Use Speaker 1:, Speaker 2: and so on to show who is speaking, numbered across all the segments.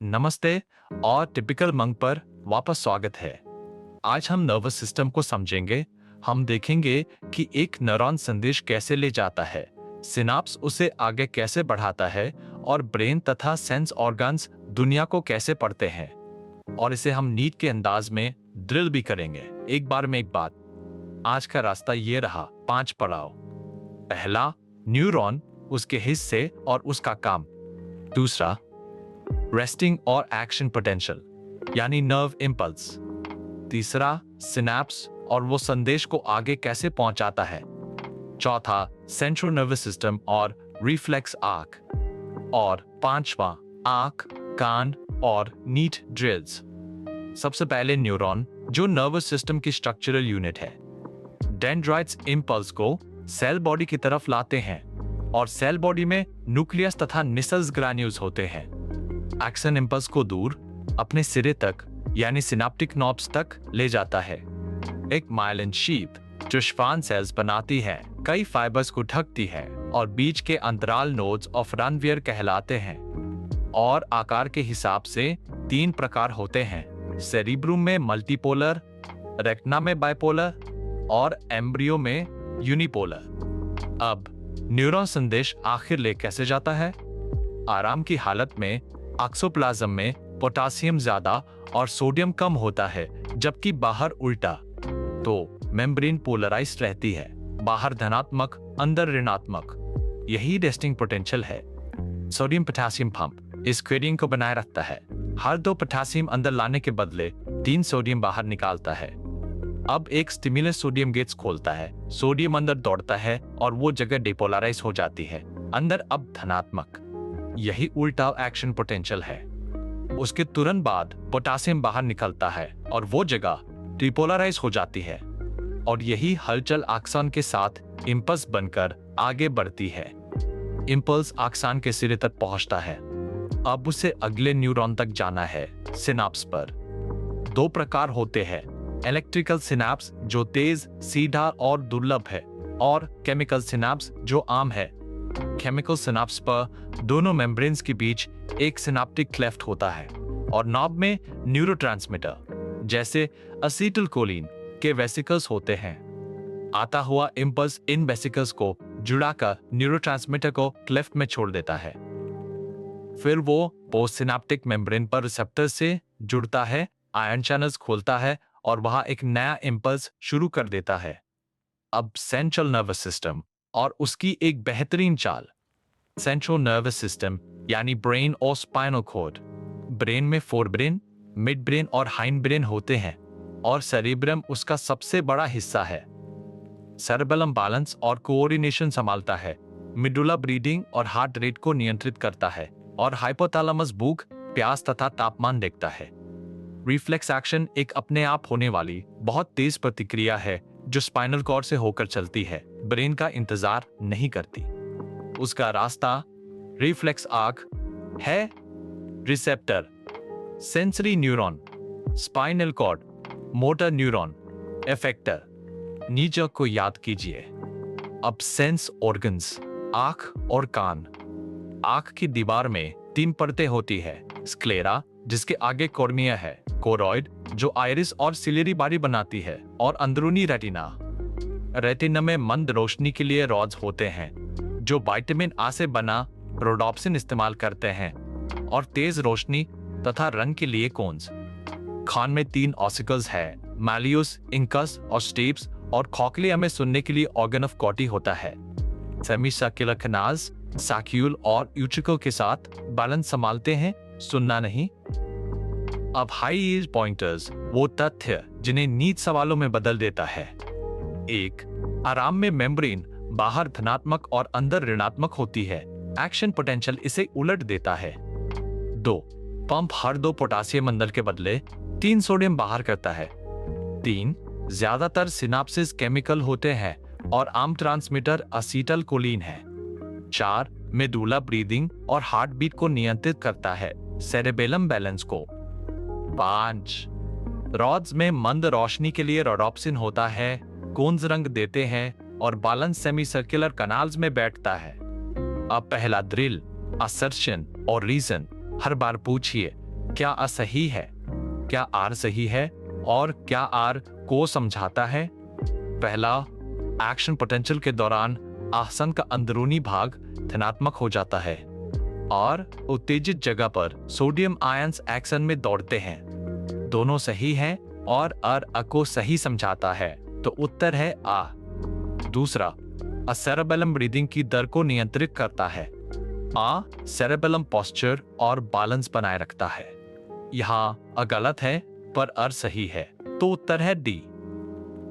Speaker 1: नमस्ते और typical monk पर वापस स्वागत है। आज हम नर्वस सिस्टम को समझेंगे। हम देखेंगे कि एक न्यूरॉन संदेश कैसे ले जाता है, सिनाप्स उसे आगे कैसे बढ़ाता है और ब्रेन तथा सेंस ऑर्गन्स दुनिया को कैसे पढ़ते हैं। और इसे हम नीट के अंदाज में ड्रिल भी करेंगे। एक बार में एक बात। आज का रास्ता ये रहा, 5 पड़ाव। पहला, न्यूरॉन, उसके हिस्से और उसका काम। दूसरा, रेस्टिंग और एक्शन पोटेंशियल यानी नर्व इम्पल्स। तीसरा, सिनेप्स और वो संदेश को आगे कैसे पहुंचाता है। चौथा, सेंट्रल नर्वस सिस्टम और रिफ्लेक्स आर्क। और पांचवा, आंख, कान और नीट ड्रिल्स। सबसे पहले न्यूरॉन, जो नर्वस सिस्टम की स्ट्रक्चरल यूनिट है। डेंड्राइट्स इम्पल्स को सेल बॉडी की तरफ लाते हैं और सेल बॉडी में न्यूक्लियस तथा निसल्स ग्रैन्यूल्स होते हैं। एक्शन इम्पल्स को दूर अपने सिरे तक यानी सिनाप्टिक नॉब्स तक ले जाता है। एक मायलिन शीथ जो श्वान सेल्स बनाती है, कई फाइबर्स को ढकती है और बीच के अंतराल नोड्स ऑफ रनवियर कहलाते हैं। और आकार के हिसाब से 3 प्रकार होते हैं, सेरिब्रम में मल्टीपोलर, रेक्ना में बाइपोलर और एम्ब्रियो में यूनिपोलर। अब न्यूरॉन संदेश आखिर ले कैसे जाता है। आराम की हालत में एक्सोप्लाज्म में पोटासियम ज्यादा और सोडियम कम होता है, जबकि बाहर उल्टा। तो मेम्ब्रेन पोलराइज्ड रहती है, बाहर धनात्मक, अंदर ऋणात्मक। यही रेस्टिंग पोटेंशियल है। सोडियम पोटासियम पंप इस क्वेरियन को बनाए रखता है। हर 2 पोटासियम अंदर लाने के बदले 3 सोडियम बाहर निकालता है। अब एक स्टिमुलस सोडियम गेट्स खोलता है, सोडियम अंदर दौड़ता है और वो जगह डिपोलराइज हो जाती है, अंदर अब धनात्मक। यही उल्टा एक्शन पोटेंशियल है। उसके तुरंत बाद पोटासियम बाहर निकलता है और वो जगह डिपोलराइज हो जाती है और यही हलचल आक्सान के साथ इंपल्स बनकर आगे बढ़ती है। इंपल्स आक्सान के सिरे तक पहुंचता है। अब उसे अगले न्यूरॉन तक जाना है, सिनाप्स पर। 2 प्रकार होते हैं, इलेक्ट्रिकल सिनाप्स जो तेज, सीधा और दुर्लभ है, और केमिकल सिनाप्स जो आम है। केमिकल सिनाप्स पर दोनों मेम्ब्रेन्स के बीच एक सिनाप्टिक क्लेफ्ट होता है और नॉब में न्यूरोट्रांसमीटर जैसे असीटलकोलिन के वेसिकल्स होते हैं। आता हुआ इंपल्स इन वेसिकल्स को जुड़ाकर न्यूरोट्रांसमीटर को क्लेफ्ट में छोड़ देता है। फिर वो पोस्ट सिनाप्टिक मेम्ब्रेन पर रिसेप्टर से जुड़ता है, आयन चैनल्स खोलता है और वहां एक नया इंपल्स शुरू कर देता है। अब सेंट्रल नर्वस सिस्टम और उसकी एक बेहतरीन चाल। सेंट्रल नर्वस सिस्टम यानी ब्रेन और स्पाइनल कॉर्ड। ब्रेन में फोरब्रेन, मिड ब्रेन और हाइंड ब्रेन होते हैं और सेरिब्रम उसका सबसे बड़ा हिस्सा है। सेरेबेलम बैलेंस और कोऑर्डिनेशन संभालता है, मिडुला ब्रीदिंग और हार्ट रेट को नियंत्रित करता है और हाइपोथैलेमस भूख, प्यास तथा तापमान देखता है। रिफ्लेक्स एक्शन एक अपने आप होने वाली बहुत तेज प्रतिक्रिया है जो स्पाइनल कॉर्ड से होकर चलती है, ब्रेन का इंतजार नहीं करती। उसका रास्ता रिफ्लेक्स आर्क है। Receptor, sensory neuron, spinal cord, motor neuron, effector. नीचे को याद कीजिए। अब सेंस ऑर्गन्स, आंख और कान। आंख की दीवार में 3 परतें होती है, स्क्लेरा जिसके आगे कॉर्निया है, कोरॉइड जो आइरिस और सिलेरी बारी बनाती है, और अंदरूनी रेटिना। रेटिना में मंद रोशनी के लिए रॉड्स होते हैं जो विटामिन आ से बना रोडोप्सिन इस्तेमाल करते हैं, और तेज रोशनी तथा रंग के लिए कोन्स। कान में 3 ऑसिकल्स है, मैलियस, इंकस और स्टेप्स, और कॉक्लिया में सुनने के लिए ऑर्गन ऑफ कॉटी होता है। सेमीसर्कुलर कैनाल्स सैक्यूल और यूट्रिकल के साथ बैलेंस संभालते हैं, सुनना नहीं। अब हाई ईज पॉइंटर्स, वो तथ्य जिन्हें नीच सवालों में बदल देता है। 1. आराम में मेम्ब्रेन बाहर धनात्मक और अंदर ऋणात्मक होती है, एक्शन पोटेंशियल इसे उलट देता है। 2. पंप हर 2 पोटासियम अंदर के बदले 3 सोडियम बाहर करता है। 3. ज्यादातर सिनाप्सिस केमिकल होते हैं और आम ट्रांसमीटर असीटलकोलिन है। 4. मेडुला ब्रीदिंग और हार्ट बीट को नियंत्रित करता है, सेरेबेलम बैलेंस को। 5. रॉड्स में मंद रोशनी के लिए रोडोप्सिन होता है, कोन्स रंग देते हैं और बैलेंस सेमी सर्कुलर कनाल्स में बैठता है। अब पहला ड्रिल, असर्शन और रीजन। हर बार पूछिए, क्या आ सही है, क्या आर सही है और क्या आर को समझाता है। पहला, एक्शन पोटेंशियल के दौरान आसन का अंदरूनी भाग धनात्मक हो जाता है और उत्तेजित जगह पर सोडियम आयंस एक्शन में दौड़ते हैं। दोनों सही हैं और आर अ को सही समझाता है, तो उत्तर है आ। दूसरा, सेरेबेलम ब्रीदिंग की दर को नियंत्रित करता है। आ सेरेबेलम पोस्चर और बैलेंस बनाए रखता है। यहाँ अ गलत है पर अर सही है, तो उत्तर है डी।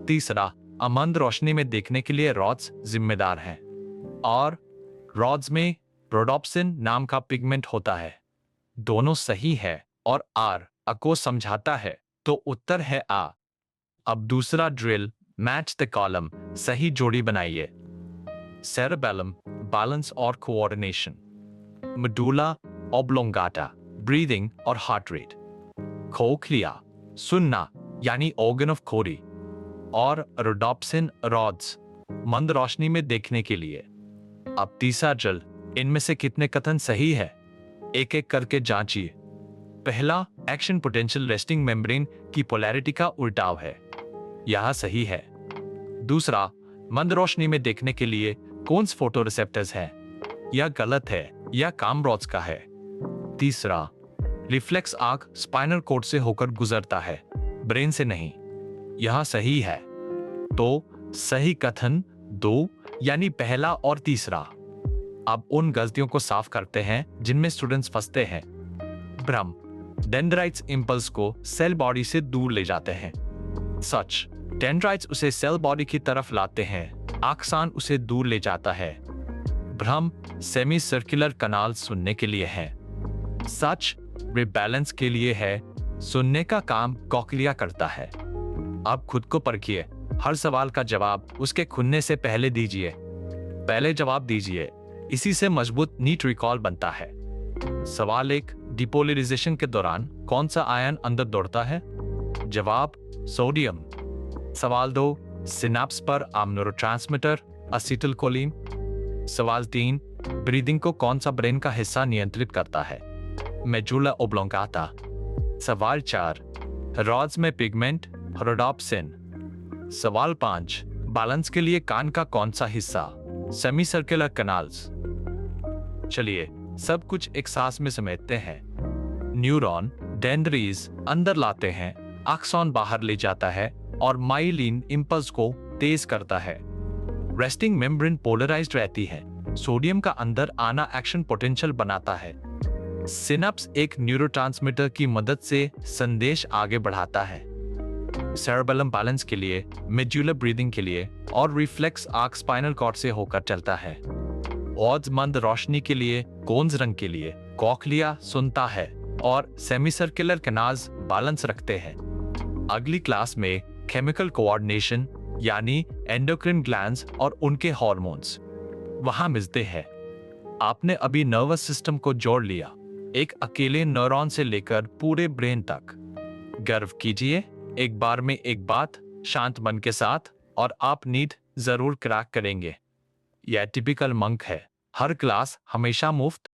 Speaker 1: तीसरा, मंद रोशनी में देखने के लिए रॉड्स जिम्मेदार हैं और रॉड्स में रोडोप्सिन नाम का पिगमेंट होता है। दोनों सही है और आर अ को समझाता है, तो उत्तर है आ। अब दूसरा ड्रिल, मैच द कॉलम, सही जोड़ी बनाइए। सेरेबेलम, बैलेंस और कोऑर्डिनेशन। मेडुला ऑब्लोंगाटा, ब्रीदिंग और हार्ट रेट। कोक्लिया, सुनना यानी ऑर्गन ऑफ कोरी। और रोडोप्सिन, रॉड्स, मंद रोशनी में देखने के लिए। अब तीसरा ड्रिल, इनमें से कितने कथन सही है, एक एक करके जांचिए। पहला, एक्शन पोटेंशियल रेस्टिंग मेम्ब्रेन की पोलैरिटी का उल्टाव है, यह सही है। दूसरा, मंद रोशनी में देखने के लिए कौन से फोटोरिसेप्टर्स हैं, यह गलत है, यह काम रॉड्स का है। तीसरा, रिफ्लेक्स आंख स्पाइनल कॉर्ड से होकर गुजरता है, ब्रेन से नहीं, यह सही है। तो सही कथन दो, यानी पहला और तीसरा। अब उन गलतियों को साफ करते हैं जिनमें स्टूडेंट्स फंसते हैं। भ्रम, डेंड्राइट्स इंपल्स को सेल बॉडी से दूर ले जाते हैं। सच, डेंड्राइट्स उसे सेल बॉडी की तरफ लाते हैं, आक्सान उसे दूर ले जाता है। भ्रम, सेमी सर्कुलर कनाल सुनने के लिए है। सच, रिबैलेंस के लिए है, सुनने का काम कॉक्लिया करता है। अब खुद को परखिए, हर सवाल का जवाब उसके खुलने से पहले दीजिए। पहले जवाब दीजिए, इसी से मजबूत नीट रिकॉल बनता है। सवाल 1, डिपोलराइजेशन के दौरान कौन सा आयन अंदर दौड़ता है? जवाब, सोडियम। सवाल 2, सिनाप्स पर आम न्यूरोट्रांसमीटर असीटलकोलिन। सवाल 3, ब्रीदिंग को कौन सा ब्रेन का हिस्सा नियंत्रित करता है? Medulla oblongata. सवाल 4, रॉड्स में पिगमेंट रोडोप्सिन। सवाल 5, बैलेंस के लिए कान का कौन सा हिस्सा? Semi circular canals. चलिए सब कुछ एक सांस में समेटते हैं। न्यूरॉन डेंड्रीज अंदर लाते हैं, एक्सॉन बाहर ले जाता है और माइलिन इंपल्स को तेज करता है। रेस्टिंग मेम्ब्रेन पोलराइज्ड रहती है, सोडियम का अंदर आना एक्शन पोटेंशियल बनाता है। सिनैप्स एक न्यूरोट्रांसमीटर की मदद से संदेश आगे बढ़ाता है। सेरेबेलम बैलेंस के लिए, मेडुलर ब्रीदिंग के लिए और रिफ्लेक्स आर्क स्पाइनल कॉर्ड से होकर चलता है। ऑड्स मंद रोशनी के लिए, कोन्स रंग के लिए कॉक्लिया सुनता है और सेमीसर्कुलर कनाल्स बैलेंस रखते हैं। अगली क्लास में केमिकल कोऑर्डिनेशन यानी एंडोक्रिन ग्लैंड्स और उनके हार्मोन्स, वहां मिलते हैं। आपने अभी नर्वस सिस्टम को जोड़ लिया, एक अकेले न्यूरॉन से लेकर पूरे ब्रेन तक। गर्व कीजिए, एक बार में एक बात, शांत मन के साथ, और आप नीट जरूर क्रैक करेंगे। यह टिपिकल मंक है, हर क्लास हमेशा मुफ्त।